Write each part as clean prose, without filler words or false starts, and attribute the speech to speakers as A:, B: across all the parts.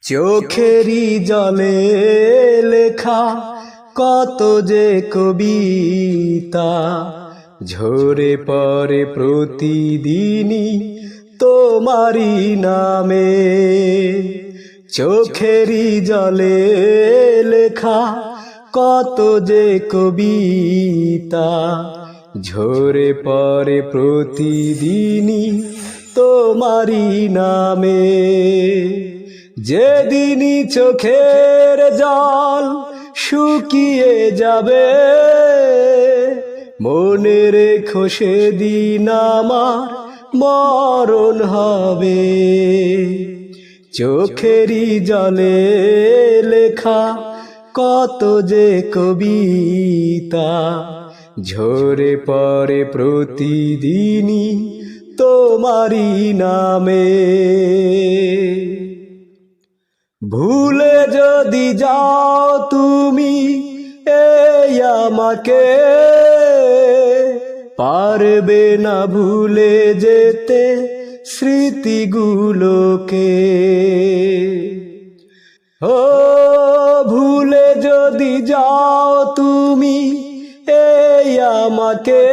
A: চোখেরই জলে লেখা কত যে কবিতা ঝরে পড়ে প্রতিদিনই তোমারি নামে। চোখেরই জলে লেখা কত যে কবিতা ঝরে পড়ে প্রতিদিনই তোমারি নামে। যেদিনই চোখের জল শুকিয়ে যাবে মনে রেখো সেদিন আমার মরণ হবে। চোখেরই জলে লেখা কত যে কবিতা ঝরে পড়ে প্রতিদিনই তোমারি নামে। ভুলে যদি যাও তুমি এই আমাকে পারবে না ভুলে যেতে স্মৃতিগুলোকে। ও ভুলে যদি যাও তুমি এই আমাকে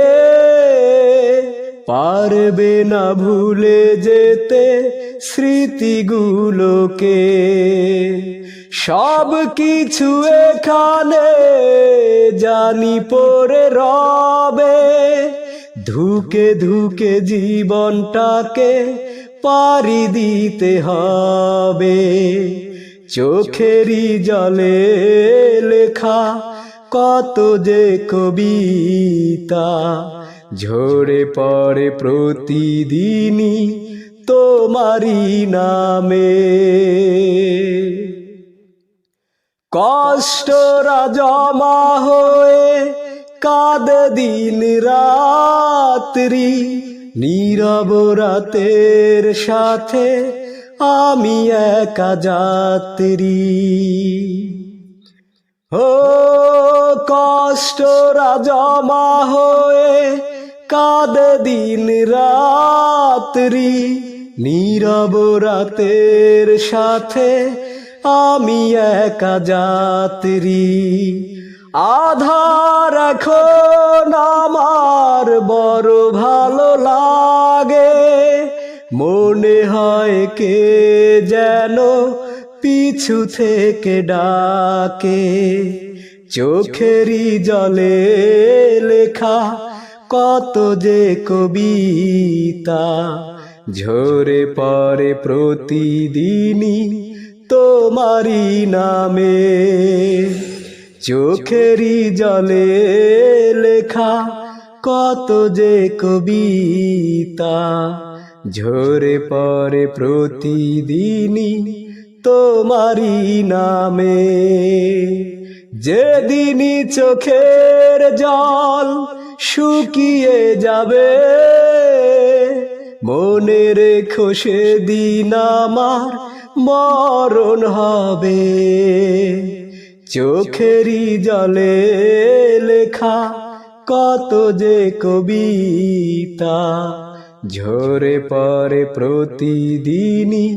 A: পারবে না ভুলে যেতে স্মৃতিগুলোকে। সব কিছু এখানে জানি পড়ে রবে ধুকে ধুকে জীবনটাকে পাড়ি দিতে হবে। চোখেরই জলে লেখা কত যে কবিতা ঝরে পড়ে প্রতিদিনই তোমারি নামে। কষ্টরা জমা হয়ে কাঁদে দিন রাত্রি নীরব রাতের সাথে আমি একা যাত্রী। ও কষ্টরা জমা হয়ে কাঁদে দিন রাত্রি নীরব রাতের সাথে আমি একা যাত্রী। আধার এখন আমার বড় ভালো লাগে মনে হয় কে যেন পিছু থেকে ডাকে। চোখেরই জলে লেখা কত যে কবিতা ঝরে পড়ে প্রতিদিনই তোমারি নামে। চোখেরই জলে লেখা কত যে কবিতা ঝরে পড়ে প্রতিদিনই তোমারি নামে। যেদিনই চোখের জল শুকিয়ে যাবে মনে রেখো সেদিন আমার মরণ হবে। চোখেরই জলে লেখা কত যে কবিতা ঝরে পড়ে প্রতিদিনই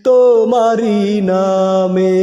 A: তোমারি নামে।